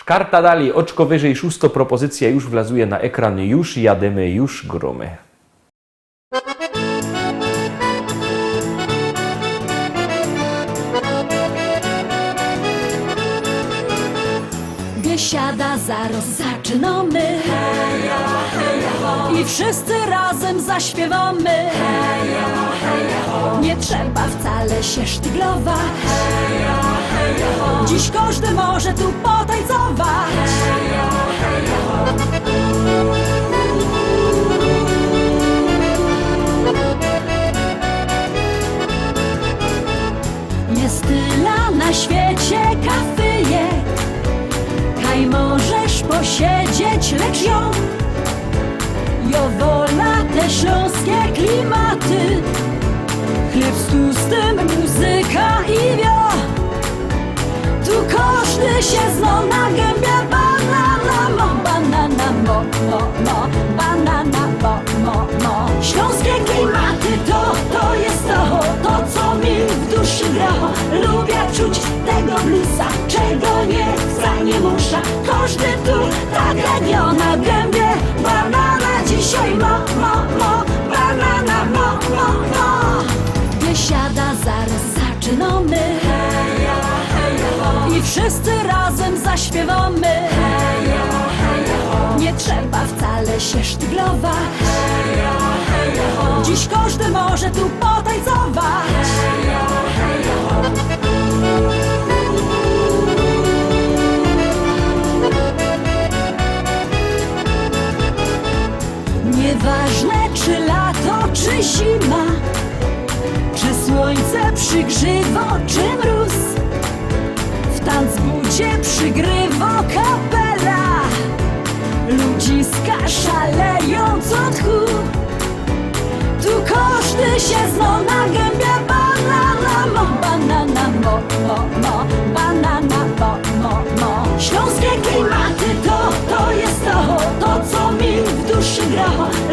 Karta dalej, oczko wyżej, 6. propozycja już wlazuje na ekran, już jademy, już gromy. Biesiada, zaraz zaczynamy, heja, heja, ho. I wszyscy razem zaśpiewamy, heja, heja, ho. Nie trzeba wcale się sztyglować, heja, heja, ho. Dziś każdy może tu potańcować, heja, heja, ho. Jest tyle na świecie kafyjek, kaj możesz posiedzieć, lecz ją wola te śląskie klimaty. Chleb z tłustym, muzyka i wio. Tu każdy się zna na gębie. Banana mo, banana mo, mo, mo. Banana mo, mo, mo. Śląskie klimaty to jest to co mi w duszy gra. Lubię czuć tego bluesa, czego nie chce, nie muszę. Każdy tu tak jak ja na gębie. Banana dzisiaj mo, mo, mo. Banana mo, mo, mo. Biesiada, zaraz zaczynamy, heja, heja, ho. I wszyscy razem zaśpiewamy, heja, heja, ho. Nie trzeba wcale się sztyglować, heja, heja, ho. Dziś każdy może tu potańcować, heja, heja, ho. Nieważne czy lato, czy zima, czy słońce przygrzywo, czy mróz, w tanzbudzie przygrywa kapela. Ludziska szaleją co tchu. Tu każdy się zna na gębie. Banana mo, banana mo, mo, mo. Banana mo, mo, mo. Śląskie klimaty to jest to co mi w duszy gra.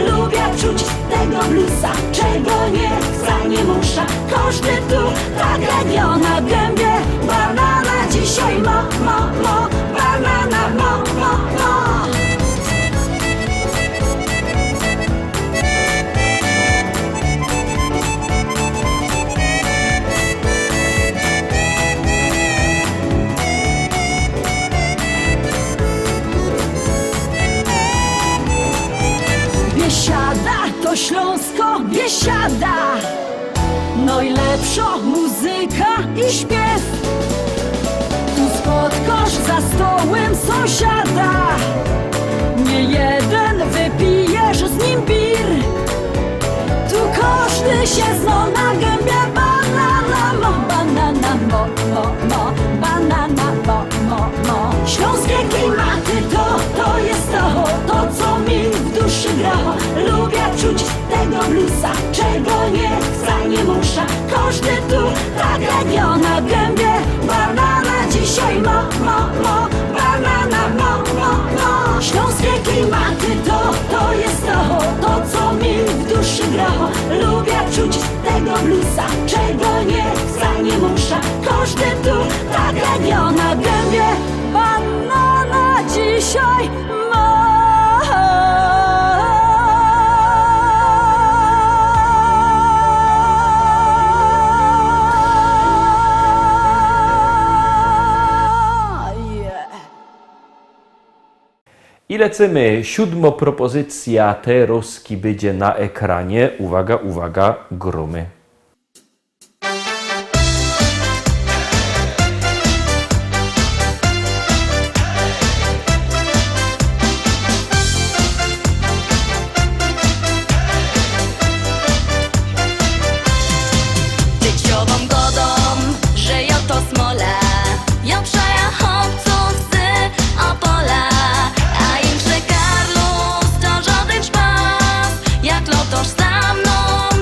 Lubię czuć tego bluesa, czego nie chcę, nie muszę. Każdy tu tak jak ja na gębie. Banana dzisiaj mo, mo, mo. Banana mo, mo, mo. Biesiada to Śląsko, biesiada. Najlepsza muzyka i śpiew. Tu spotkasz za stołem sąsiada. Nie jeden wypijesz z nim bir. Tu każdy się zna na gębie. Banana mo, banana mo, mo, mo. Banana mo, mo, mo. Śląskie klimaty to jest to co mi w duszy gra. Lubię czuć tego bluesa, czego nie chcę, nie muszę. Każdy tu tak jak ja na gębie. Banana dzisiaj mo, mo, mo. Banana mo, mo, mo. Śląskie klimaty to jest to co mi w duszy gra. Lubię czuć tego bluesa, czego nie chcę, nie muszę. Każdy tu tak jak ja na gębie. Banana dzisiaj mo. I lecimy. 7. propozycja, te roski będzie na ekranie. Uwaga, uwaga, gromy. Tyciową godą, że ja to smola. Ja przejechał z Opola. A im że Karlus to żaden szpas. Jak lotosz za mną,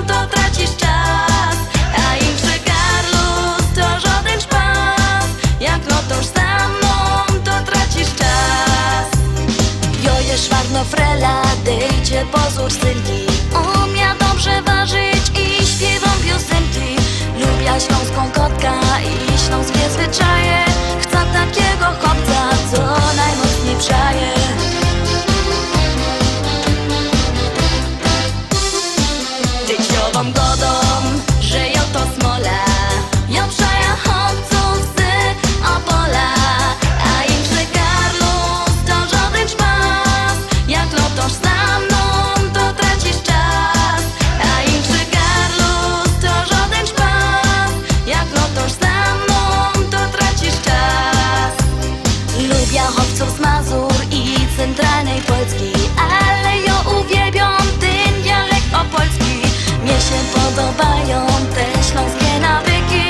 to tracisz czas. A im że Karlus to żaden szpas. Jak lotosz za mną, to tracisz czas. Joje szwarno frela, dejcie pozór synki. Umia dobrze ważyć i śpiewam piosenki. Lubię śląską kotka i śląskie zwyczaje. Chcę takiego chłopca, co na białowców z Mazur i centralnej Polski, ale ja uwielbiam ten dialekt opolski. Mnie się podobają te śląskie nawyki,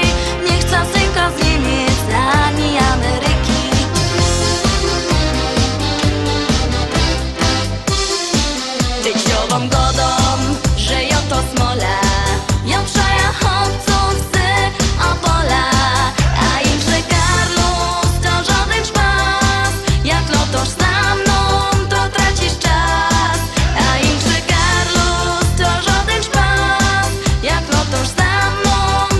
nie chcę synka z Niemiec ani Ameryki. Tyciową godą, że ja to smola, ja przejechałców z Opola, a im że Karlus to żaden szpas, jak lotosz za mną to tracisz czas, a im że Karlus to żaden szpas, jak lotosz za mną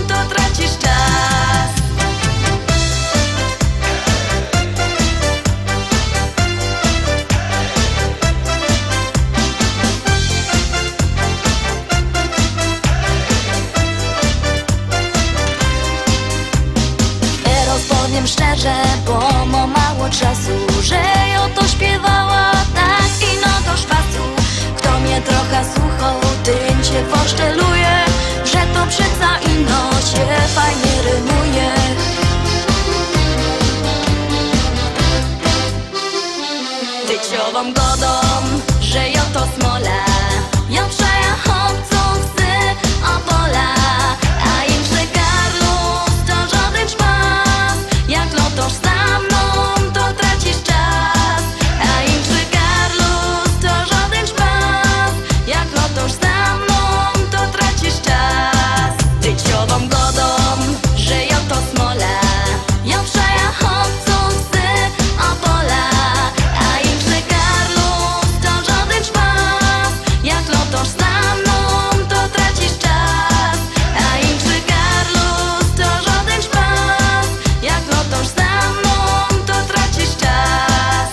to tracisz czas. Teraz powiem szczerze, bo mam mało czasu, że ja to śpiewała tak i no do szpasu. Kto mnie trochę słuchał, ten się poszczeluje, że to przeca ino się fajnie rymuje. Tyciową godą, że ja to smola, ja przejechałców z Opola, a im że Karlus to żaden szpas, jak lotosz za mną to tracisz czas, a im że Karlus to żaden szpas, jak lotosz za mną to tracisz czas. Tyciową godą, że ja to smola, ja przejechałców z Opola, a im że Karlus to żaden szpas, jak lotosz za mną to tracisz czas, a im że Karlus to żaden szpas, jak lotosz za mną to tracisz czas.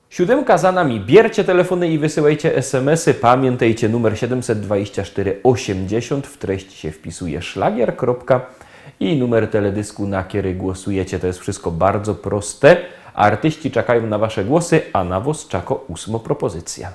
Siódemka za nami. Bierzcie telefony i wysyłajcie SMS-y. Pamiętajcie numer 724 80. W treści się wpisuje szlagier. I numer teledysku, na który głosujecie. To jest wszystko bardzo proste. Artyści czekają na wasze głosy, a na was czeka 8. propozycja.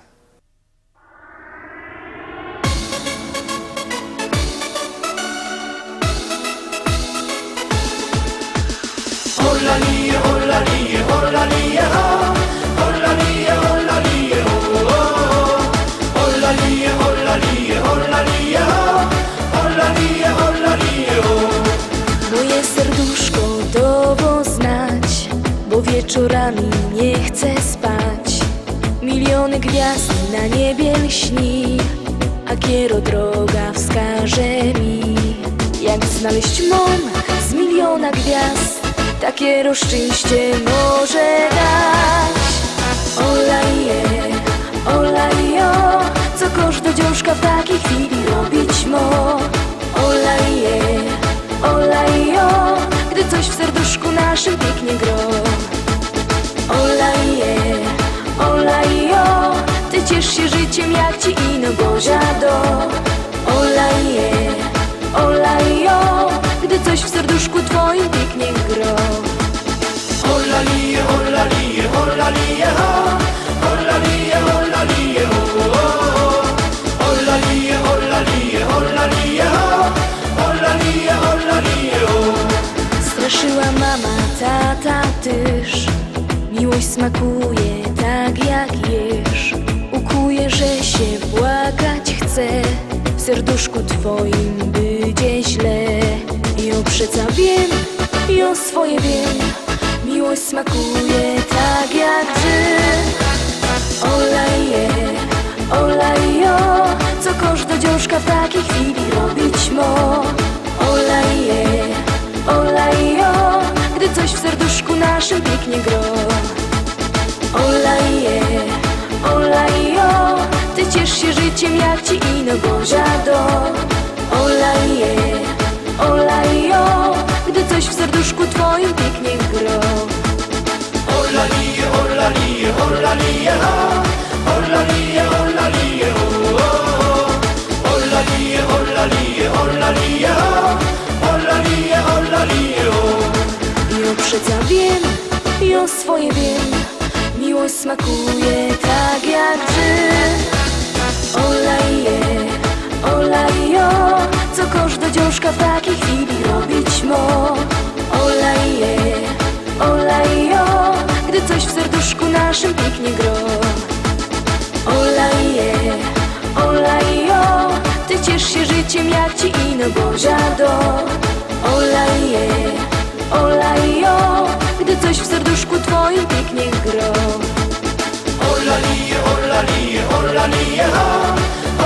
Moje serduszko dowo znać, bo wieczorami nie chcę spać. Miliony gwiazd na niebie lśni, a kiero droga wskaże mi. Jak znaleźć mąk z miliona gwiazd, takiero szczęście może dać. Olaje, olajo, co każda dziążka w takiej chwili robić mo. Olaje, olajo, gdy coś w serduszku naszym pięknie gro. Olaje, olajo, ty ciesz się życiem jak ci ino Bozia do. Olaje, olajo, gdy coś w serduszku twoim pięknie gro. Olalie, olalie, olalie, ho. Olalie, olalie, ho. Olalie, olalie, olalie, ho. Olalie, olalie, ho. Straszyła mama, tata tyż. Miłość smakuje tak jak jesz. Ukuje, że się płakać chce. W serduszku twoim będzie źle. Jo przeca wiem, jo swoje wiem. Miłość smakuje tak jak ty. Olaje, olajo, co każda dziążka w takiej chwili robić mo. Olaje, olajo, gdy coś w serduszku naszym pięknie gro. Olaje, olajo, ty ciesz się życiem jak ci ino Bozia do. Olaje, olajo, gdy coś w serduszku twoim pięknie gro. Olalie, olalie, olalie, ho. Olalie, olalie, ho. Olalie, olalie, olalie, ho. Olalie, olalie, ho. Jo przeca wiem, jo swoje wiem. Miłość smakuje tak jak ty. Olaje, olajo, serduszka w takiej chwili robić mo. Olaje, olajo, gdy coś w serduszku naszym pięknie gro. Olaje, olajo, ty ciesz się życiem jak ci ino Bozia do. Olaje, olajo, gdy coś w serduszku twoim pięknie gro. Olalie, olalie, olalie, ho.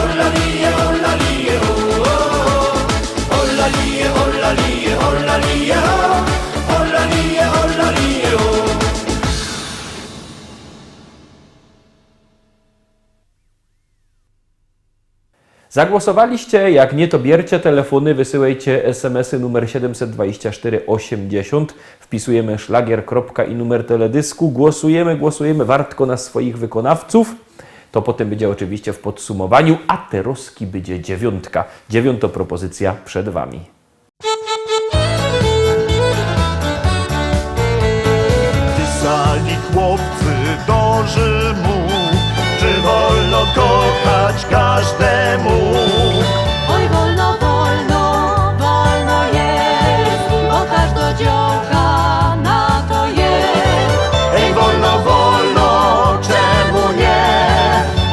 Olalie, olalie, o, o. Olalie, olalie, olalie, ho. Olalie, olalie, o. Zagłosowaliście? Jak nie, to bierzcie telefony, wysyłajcie SMS-y numer 724 80, wpisujemy szlagier. I numer teledysku, głosujemy wartko na swoich wykonawców. To potem będzie oczywiście w podsumowaniu, a teroski będzie 9. 9. propozycja przed Wami. Pisali chłopcy do Rzymu, czy wolno kochać każdemu. Oj, wolno, wolno, wolno jest, bo każda działka na to jest. Ej, wolno, wolno, czemu nie?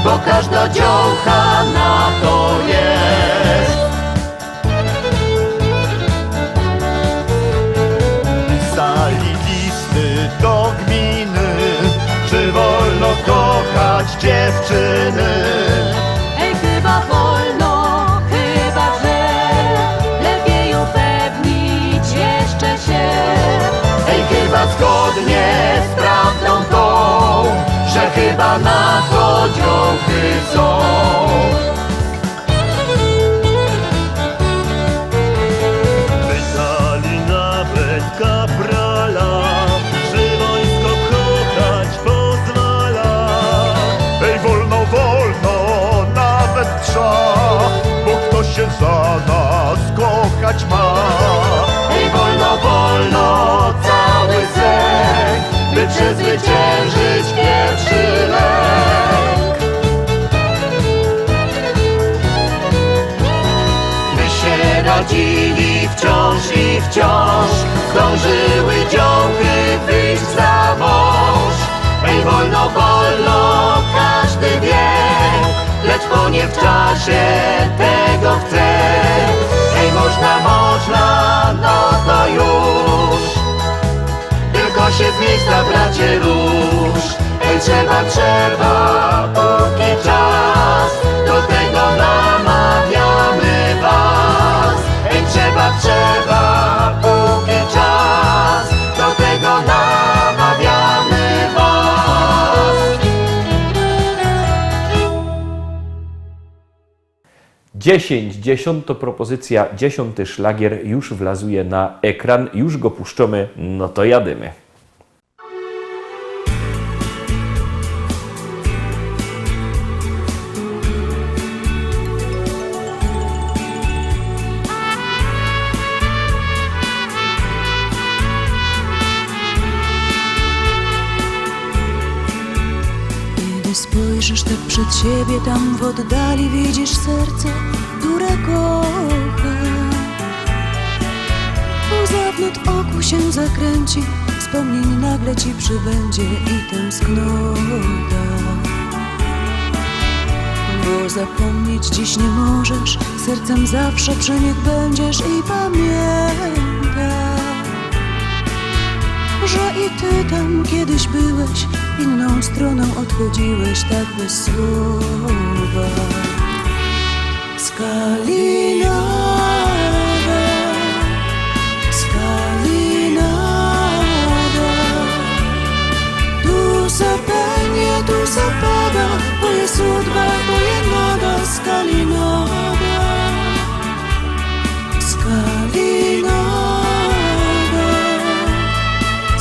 Bo każda działka na to jest. Pisali listy do gminy, czy wolno kochać dziewczyny. Ej, chyba wolno, chyba że lepiej upewnić jeszcze się. Ej, chyba zgodnie z prawdą tą, że chyba na to działky są. Pytali nawet kaprala, czy wojsko kochać pozwala. Ej, wolno, wolno, nawet trza, bo kto się za nas kochać ma. Ej, wolno, wolno, cały sek, by przezwyciężyć pierwszy lek. My się radzili wciąż i wciąż, zdążyły działky wyjść za mąż. Ej, wolno, wolno, każdy wie, lecz bo nie w czasie tego chce. Ej, można, można, no to już, tylko się z miejsca, bracie, rusz. Ej, trzeba, trzeba, póki czas, do tego namawiamy was. Ej, trzeba, trzeba, póki czas, do tego namawiamy was. 10. propozycja, 10. szlagier już wlazuje na ekran, już go puszczamy, no to jadymy. Kiedy spojrzysz tak przed siebie, tam w oddali widzisz serce, które kocha. Łza w not oku się zakręci, wspomnień nagle ci przybędzie i tęsknota. Bo zapomnieć dziś nie możesz, sercem zawsze przy nich będziesz i pamiętaj, że i ty tam kiedyś byłeś, inną stroną odchodziłeś tak bez słowa. Skalinada, Skalinada, tu zapewnia, tu zapada, twoja судьба, twoja nada. Skalinada, Skalinada,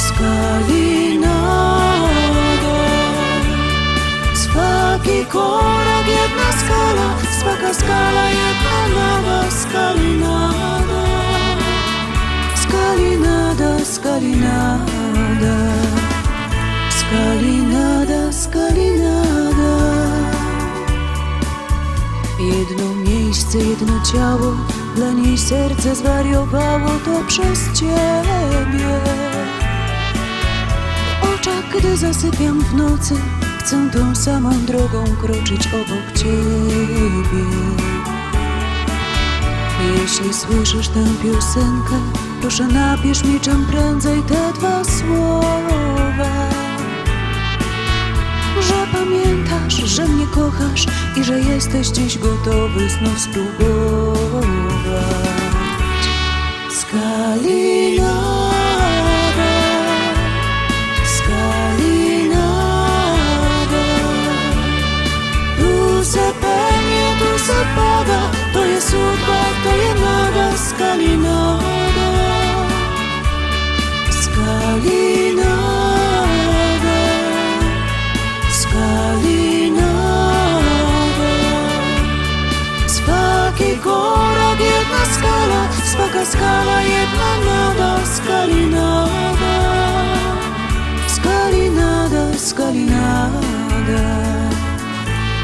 Skalinada. Swaki korak, jedna skala, swaka skala, jedna nowa. Skalinada, Skalinada, Skalinada, Skalinada, Skalinada. Jedno miejsce chcę jedno ciało, dla niej serce zwariowało, to przez ciebie. W oczach, gdy zasypiam w nocy, chcę tą samą drogą kroczyć obok ciebie. Jeśli słyszysz tę piosenkę, proszę napisz mi czym prędzej te dwa słowa. Że pamiętasz, że mnie kochasz i że jesteś dziś gotowy znów spróbować. Skalinada, skalinada, tu se pełnie, tu se pada, to jest sudba, to jest nada, skalinada, skalinada. Spaki korak, jedna skala, spaka skala, jedna nada, skalinada, skalinada, skalinada,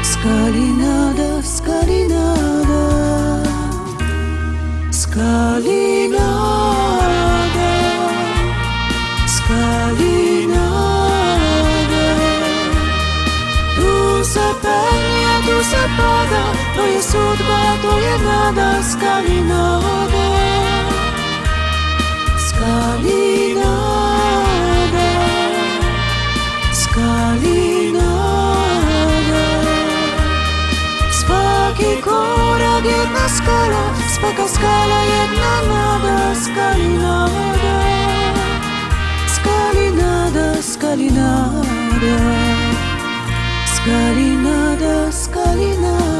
skalinada, skalinada, skalinada, skalinada. Tu se pełnia, tu se pada, to jest sudba, to jest nada, skalinada, skalinada, skalinada. Spaki korak, jedna skala, spaka skala, jedna nada, skalinada, skalinada, skalinada, skalinada, skalinada.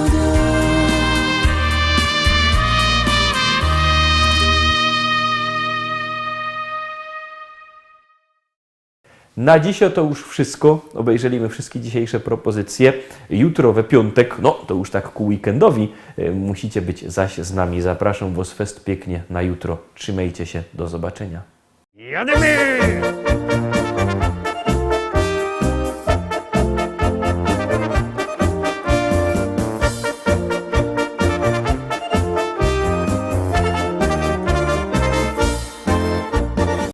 Na dziś to już wszystko. Obejrzeliśmy wszystkie dzisiejsze propozycje. Jutro we piątek, no to już tak ku weekendowi, musicie być zaś z nami. Zapraszam Was fest pięknie na jutro. Trzymajcie się, do zobaczenia. Jademy!